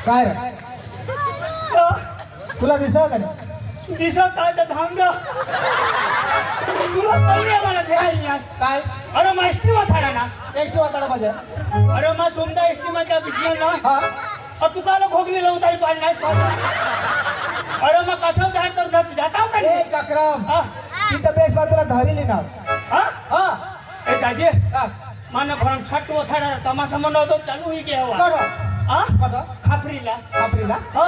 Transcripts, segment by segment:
काय तुला दिसत का दिसत आहे धांग तुला कळली मला काय अरे मग एसटी वाथाडा ना टेस्ट वाटायला पाहिजे अरे मग समजा एसटी मध्ये बिसलं ना हा तू काला खोकली लावताही पाडणार अरे मग कसं झाड तर जाता का ए चक्रम तिथं बेस तुला धरली ना हा ए दाजी माना भरम शट वाथाडा तमाशा मनवतो चालू होई की हवा करो खापरीला खापरीला हा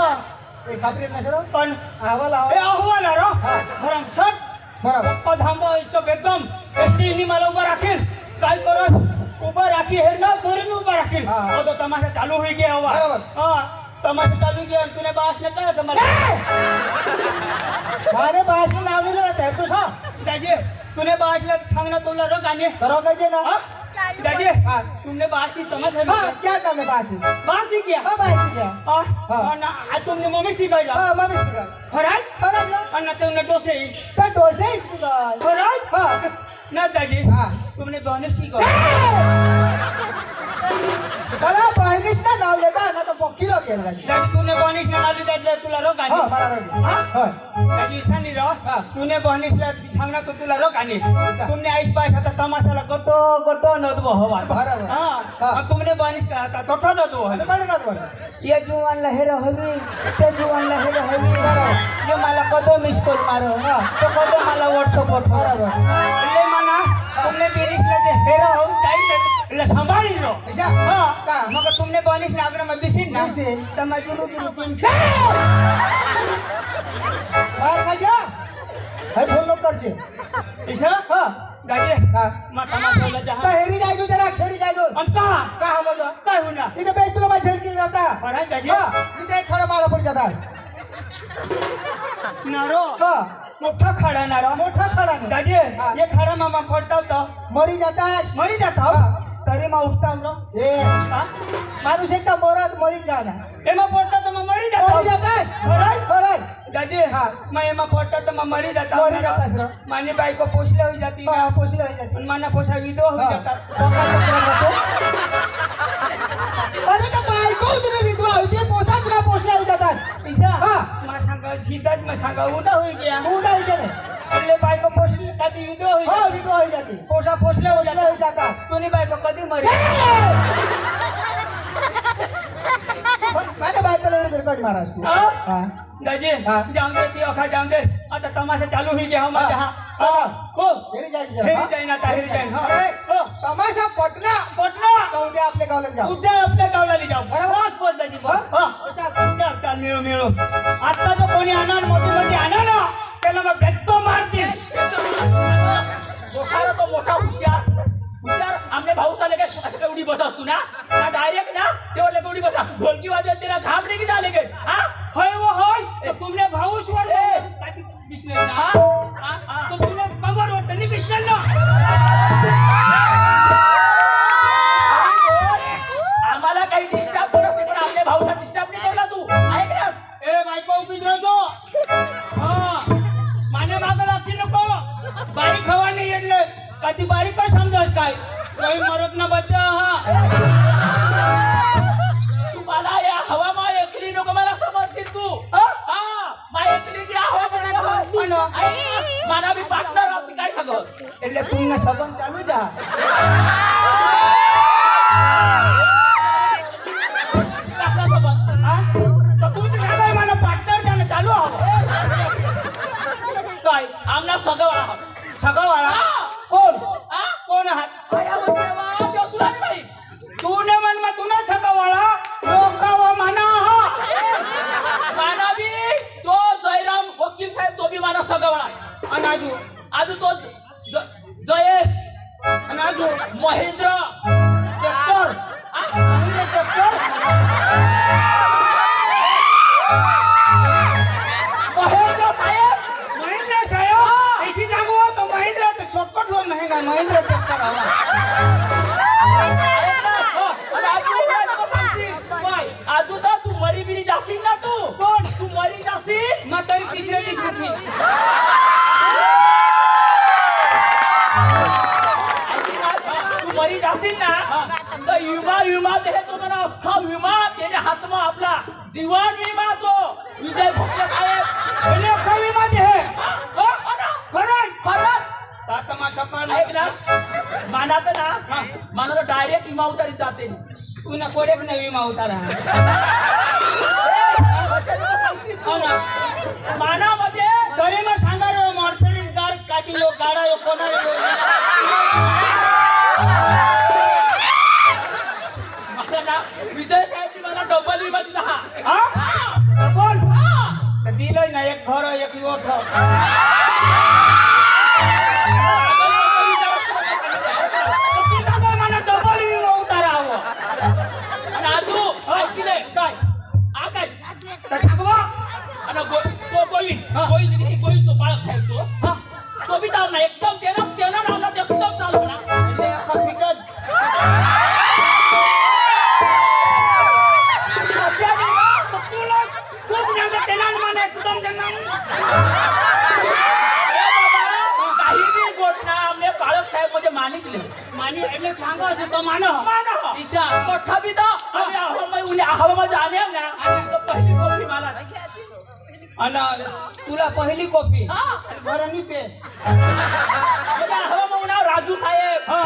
खापरी नसरो पण अहवाल अहवाल रो भरम शट बरोबर थांबा एकदम एसटी नी मला उभा राखेल काय करत उभा राखी हे ना थोडी उभा राखेल तो तमाशा चालू होई की हवा तमाशा चालू की तूने बास ने काय तुम्हाला माने बास नाव लिहिलं ना तू सांग दाजी तूने बासला सांगना तुला रो गाणे करो कजे ना दादी तुमने बासी तमाशा क्या काम है बासी बासी किया बासी किया ना तुमने मम्मी सिखायला मम्मी सिखाय खराय खराय अन्ना तुमने डोसे तो डोसे सिखाय खराय ना दादी तुमने बहने मला बहिणीच ना नाव लेता ना तो पक्कीला केला दादी तूने बहनीस ना नाली दादी तुला रो गाणी मला रो दादी सांनी रो तूने बहनीसला सांगना तो तुला रो गाणी तुमने आईस पास आता तमाशाला गटो गटो नदबो हवा बरोबर तुमने बहनीस का आता तोठो नदबो हवा काय नदबो ये जुवानला हेरो हवी ते जुवानला हेरो हवी ये मला कदो मिस कॉल मारो तो कदो मला व्हाट्सअप बरोबर એટલે માના तुमने बिरिसला जे हेरो हो टाइम એટલે સંભાળી લો હા મગર तुमने બનિસ ના આગળ માં બેસીન ના તમે જુનું જુનું ચિંતા માર ખાજા હે ફોન નો કરશે ઈશા હા ગાજે માં તમાશા લે જા તો હેરી જાયજો જરા ખેડી જાયજો અંકા का हमજો काय होना इथे बेस तुला माझ्या झलकी राहता अरे गाजे इथे खडा मारा पड जातास नारो मोठा खडा नारो मोठा खडा गाजे ये खडा मामा पडताव तो मरी जातास तरी मा उठताव रो ए माणूस एकदा मरत मरी जाना एमा पडता तो मा मरी जातास खरंय गाजे मैं एमा पडता तो मा मरी जाता मरी जातास रो माने बायको पोसले हो जाती पोसले हो जाती पण माना पोसा विधवा हो जाता अरे का बायको तुम्ही विधवा होती पोसा तुला पोसले हो जातात ईशा मा सांगा सीताच मा सांगा उदा होई गया उदा होई गेले એટલે બાઈકો પોસલી કદી વિધવા હોઈ હા વિધવા હોઈ જાતી પોસા પોસલે हो जाता તોની બાઈકો કદી મરી माने बायको लगे फिर कट मारास तू हां दादी जाऊं दे ती अखा जाऊं दे आता तमाशा चालू हुई गया हमारे हां को हेरी जाई ना ताहिर जाई हां तमाशा पटना तो उद्या आपल्या गावाला जाऊ उद्या आपल्या गावाला ले जाऊ बरोबर बोल दादी हां चल चल मिळू मिळू आता जो कोणी आणणार मोठी आणा ना त्याला मग भेटतो मारतील मोठा तो मोठा हुशार आमने भाऊ साले के असं काय उडी बसस तू ना डायरेक्ट ना तेवढे उडी बसा ढोलकी वाजवते ना घाबरे की झाले के हां होय वो होय तो तुमने भाऊ स्वर ताकी कृष्ण ना हां तो तुमने कमर वर तनी कृष्ण ना आम्हाला काही डिस्टर्ब करस पण आपले भाऊला डिस्टर्ब नाही केला तू ऐक ना ए बायको उभी राहतो हां माने मागे लागशी नको बारीक खवानी येडले कधी बारीक काय समजस काय कोई मरत ना बच्चा हां तू मला या हवा मा एकली नको मला समजशील तू हां मा एकली जी हवा माना बी पार्टनर होती काय सांगत એટલે तुमने सबन चालू जा कसा समज हां तो तू काय मला पार्टनर जाणं चालू हवं काय आमना सगळा सगळवाला कोण कोण आहात आया देवा जो तुला नाही माहित तूने मन में तूने सगळवाला लोकावा माना मानावी तो जयराम वकील साहेब तो बी माना सगळा अनाजू आजू तो जयेश अनाजू महेंद्र ट्रॅक्टर महिंद्रा ट्रॅक्टर हवा आणि आजू काय नको सांगशील? काय आजूचा तू मरी बिरी जाशील ना तू कोण तू मरी जाशील मग तरी तिसऱ्या दिवशी उठली. तू मरी जाशील ना तर विमा ते तो म्हणा अख्खा विमा त्याच्या हातमा आपला जीवन विमा तो विजय भोसले साहेब पहिले अख्खा विमा दे हे. खरंच आता माझा कान ऐक ना मानाचं ना मानाचं डायरेक्ट विमा उतारीत जाते पुन्हा कोडेक न विमा उतारा हो ना मानामध्ये तरी मग सांगा रे मर्सिडीज कार काठी लो गाडा यो कोणा विजय साहेबची मला डबल विमा दिला हा बोल दिलं ना एक घर एक योट ती सांगा मला डबल विमा उतारा हवं आणि आजू ऐकली नाही काय आ काय तर सांगवा आणि गोविंद तो बाळक साहेब तो तो बी धावला एकदम त्यानं धावला एकदम चालवला म्हणजे अख्खा फिकट काही बी घोषणा आमने बाळक साहेब मध्ये मानितले मानी એટલે सांगा असं तो मान ईशा मोठा बी दा हवामध्ये आले ना तर पहिली गोष्टी मला आणि तुला पहिली कॉपी हा बरं मी पे हवा राजू साहेब हा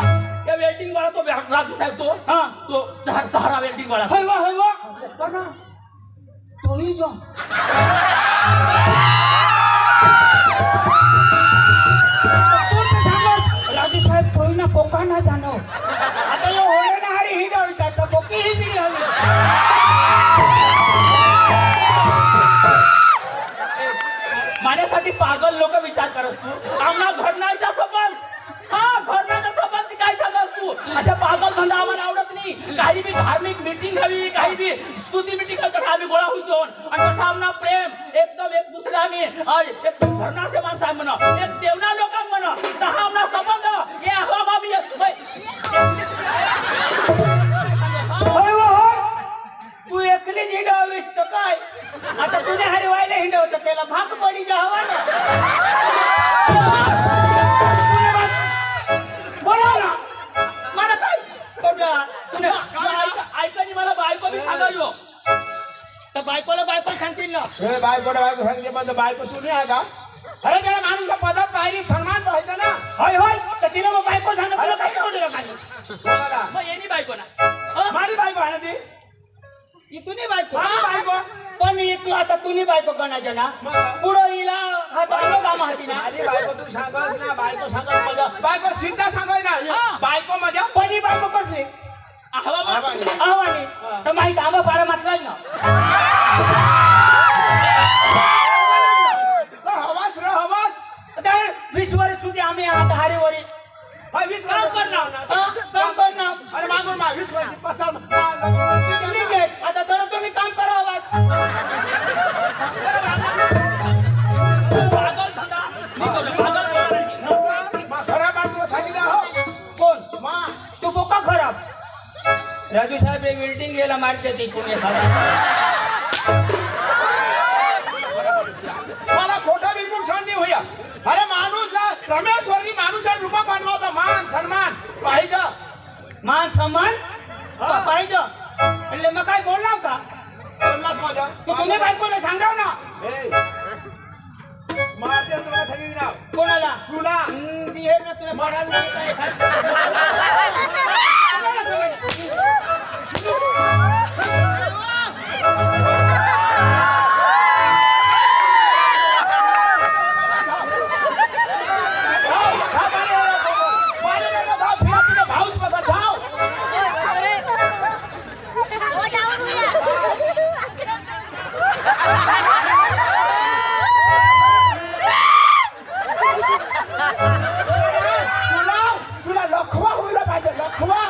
त्या वेल्डिंग वाला तो राजू साहेब हा तो सहारा वेल्डिंग वाला हैवा तोही जो राजू साहेब तोही ना पोका ना जाणो आता यो होळे ना हरी हिंड होता तर पोकी हिंडली हवी माझ्यासाठी पागल लोक विचार करस तू आम्हाला घडण्याचा संबंध घडण्याचा संबंध काय सांगस तू अशा पागल धंदा आम्हाला आवडत नाही काही बी धार्मिक मीटिंग हवी काही बी स्तुती मीटिंग तथा आम्ही गोळा होतो आणि तथा आम्हाला प्रेम एकदम एक दुसरे आम्ही एकदम घरणाचे माणसं आहे म्हणा एक देवना लोकांना म्हणा तहा आम्हाला संबंध हे हवा बाबी तू एकलीच हिंडवीस तर काय आता तुझे हरी व्हायला हिंडवत त्याला भाग पडी जा हवा ना बोला ना मला काय पडला ऐकणी मला बायको बी सांगायो तर बायकोला बायको सांगतील ना हे बायको सांगितले पण बायको तू नाही आहे का अरे त्याला माणूस पदात पाहिजे सन्मान पाहिजे ना होय होय तर तिला मग बायको सांगत तुला काय करू दिलं काही कोणाला? मग येणी बायको ना माझी बायको आहे ना ती ही तुनी बायको माझी बायको पण तू आता तुनी बायको कोणाच्या ना पुढं हिला हात आलो का माहिती ना माझी बायको तू सांगस ना बायको सांगस माझ्या बायको सिद्धा सांगाय ना बायको माझ्या पण ही बायको कसली आव्हाने तर माहित आंबा पारा मात्र ना हवास रे हवास तर 20 वर्ष सुधी आम्ही आता हारेवरी काम करणार काम करणार अरे मागून 20 वर्ष पसंत ठीक आहे आता तर तुम्ही काम करावं पागल धंदा मी करतो पागल बोलणार खरा बायको सांगितलं हो कोण मा तू बोका खराब राजू साहेब एक बिल्डिंग गेला मारते ती कोणी मला खोटा बिलकुल सहन नाही होया अरे माणूस ना रमेश्वरी माणूस रूपा बनवता मान सन्मान पाहिजे मान सन्मान पाहिजे એટલે मग काय बोलणार का 50 माझ्या तू तुम्ही बायकोला सांगाव ना मारते तुला सांगितलं कोणाला तुला ती हे ना तुला मरायला नाही काय कोणाला सांगायचं? भाऊच बसा धाव तुला लखवा होईल पाहिजे लखवा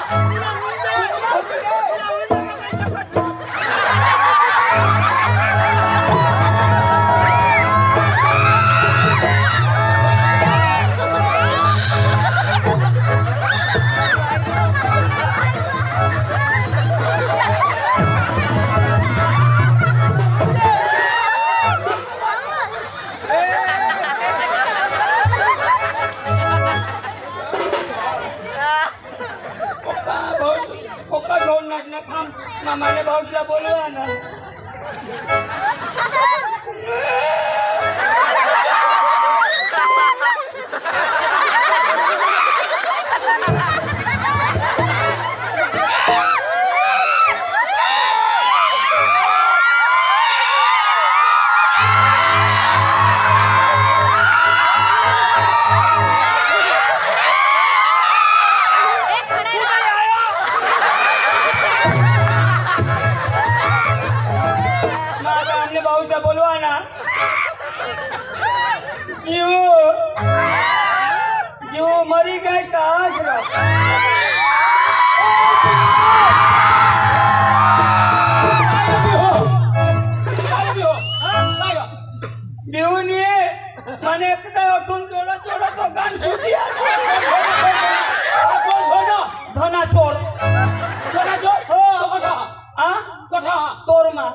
भाऊला बोलवा ना. माझा आमने भाऊचा बोलवा ना. जीव जीव मरी गए का आश्रम. घेऊन ये મને एकदा उठून जोडा जोडा तो गाण सुधी धना चोर हो हा तोरमा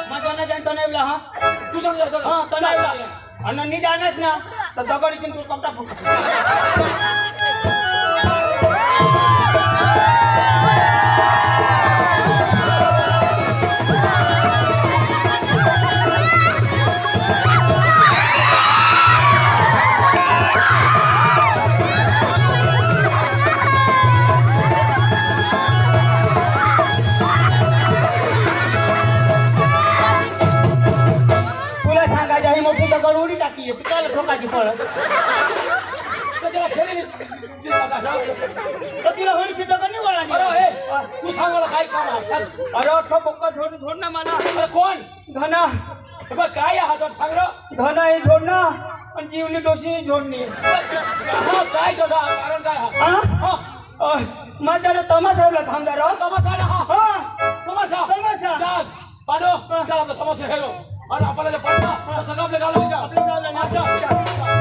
माझा ना जाणतो नाही हा आणि नी जाणस ना तर दगड इथून तू कपडा फुट. तुला सांगायचं आहे मोठी दगड उडी टाकी त्याला ठोकायची पळत तर तिला होळीची दगड नाही वळा. तू सांग मला काय काम आहे सांग. अरे ठोका झोड झोड ना मला. अरे कोण धना बघ काय हा जोड सांग रं. धना ही झोडणं आणि जीवली डोशी ही झोडणी. हा काय जोडा कारण काय हा हा माझ्या तमाशाला थांबदार तमाशा ना हा हा तमाशा तमाशा. चाल पाडो चल आपला तमाशा खेळो आणि आपल्याला पडला सगळं आपल्या गावाला आपल्या गावाला नाचा.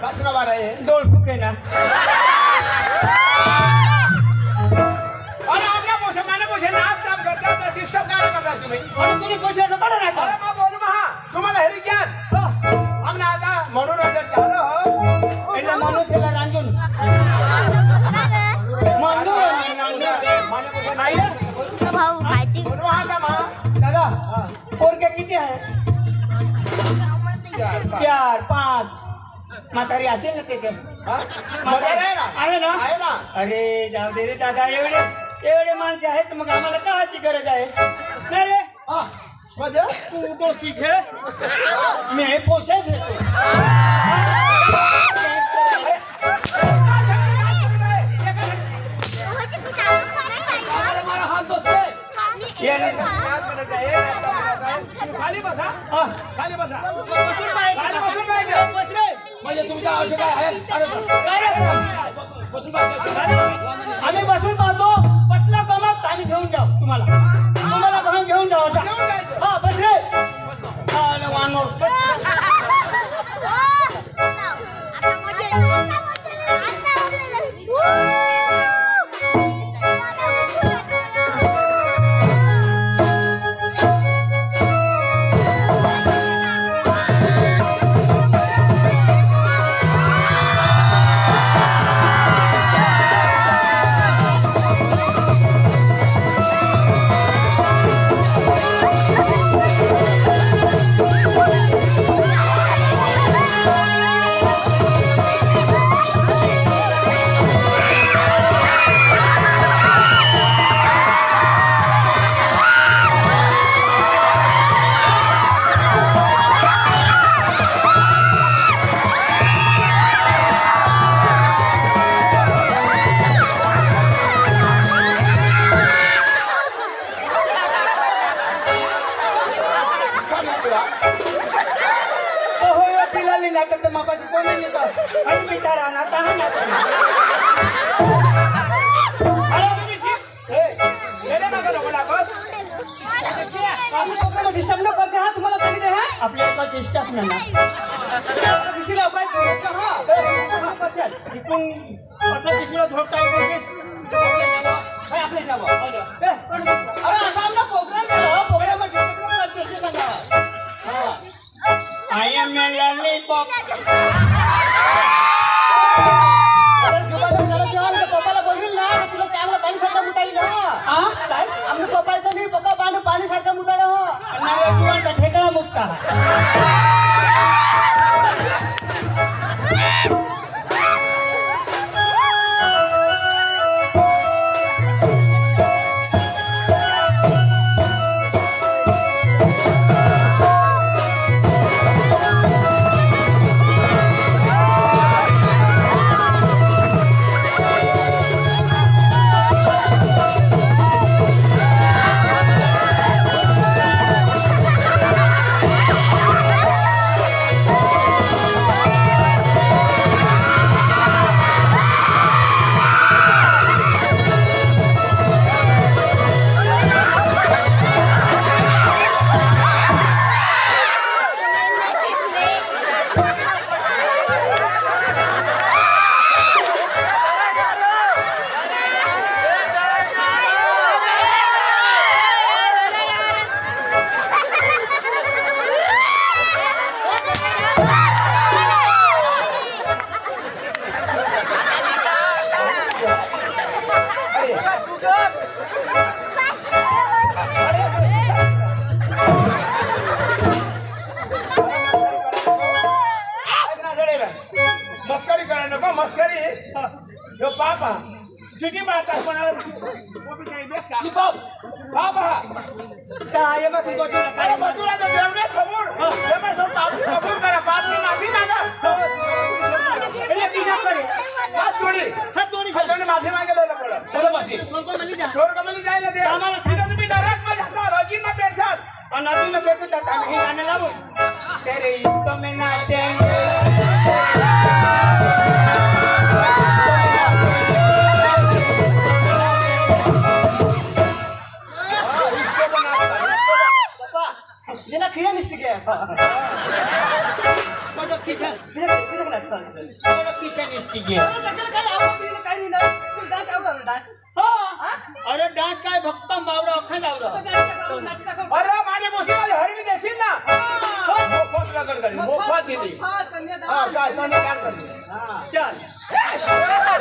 कसला वार आहे डोळ फुके ना. अरे आपल्या पोषे माने पोषे नाच काम करतात तर डिस्टर्ब काय करतात तुम्ही. आणि तुम्ही पैशाचं काढा नाही अरे मग बोलू महा तुम्हाला हेरी ज्ञान आमना आता मनोरंजन झालं हो એટલે मनुष्याला रांजून माने पोषे नाही भाऊ माहिती बोलू हा का महा दादा पोरगे किती आहे. 4 5 म्हातारी असेल ना ते म्हातारी आहे ना? आहे ना. आहे ना. अरे जाऊ दे रे दादा एवढे माणसं आहेत मग आम्हाला काहाची गरज आहे. नाही रे हा म्हणजे तू डोसी घे मी पोषे घेतो. मला हात दोस्ते खाली बसा हा. खाली बसा बसून पाहिजे. खाली बसून पाहिजे. बस रे. म्हणजे तुमच्या आवश्यक आहे अरे काय रे? बसून पाहिजे आम्ही बसून पाहतो पटला कमत आम्ही घेऊन जाऊ तुम्हाला घेऊन जाऊ असा. घेऊन जायचं. हा बस रे. हा वानोर बस. आता मजा शब्द मापाची कोण नाही का आणि बिचारा ना तहान ना अरे तुम्ही गेले मागं नको लागस. डिस्टर्ब न करते हा तुम्हाला सांगितले हा आपल्या एका डिस्टर्ब नाही ना दिशीला काय करायचं हा कशाल इथून आपल्या दिशीला झोप काय बोलतेस काय आपले नाव अरे आता आमचा प्रोग्राम केला प्रोग्राम डिस्टर्ब न करते सांगा हा आय एम ए लॉलीपॉप पप्पाला बोलवील ना तुला चांगलं पाणी सारखं मुताई ना काय आमच्या पप्पाचं मी पप्पा पाणी सारखं मुताड हो ठेकळा मुक्ता मस्करी करा नको मस्करी यो पापा सिटी मारता कोणाला कोपी काही बेस का पापा काय मग अरे बचूला तर देवने समोर देवा समोर आपण कबूल करा बातमी माफी मागा એટલે બીજા કરે हात जोडी सगळ्यांनी माफी मागायला पडलं चलो बसी स्वर्गमध्ये जायला दे आम्हाला सांगा तुम्ही नरकमध्ये असणार अगीमा पेटसाल और नदी में फेंकू तो हम ही गाने लागू तेरे इश्क में नाचेंगे इसको बना पापा जिना खिया निष्ठ के मोटो खिसा किधर नाचता चलो किशन इष्टिगे चल काय आवड दिली काय नाही ना तू डान्स आवड डान्स हा अरे डान्स काय फक्त मावडा अखंड आवड अरे माझ्या मुसीमध्ये हरवी देशील ना मोफत लगन करी मोफत दिली हा कन्या हा काय करते चल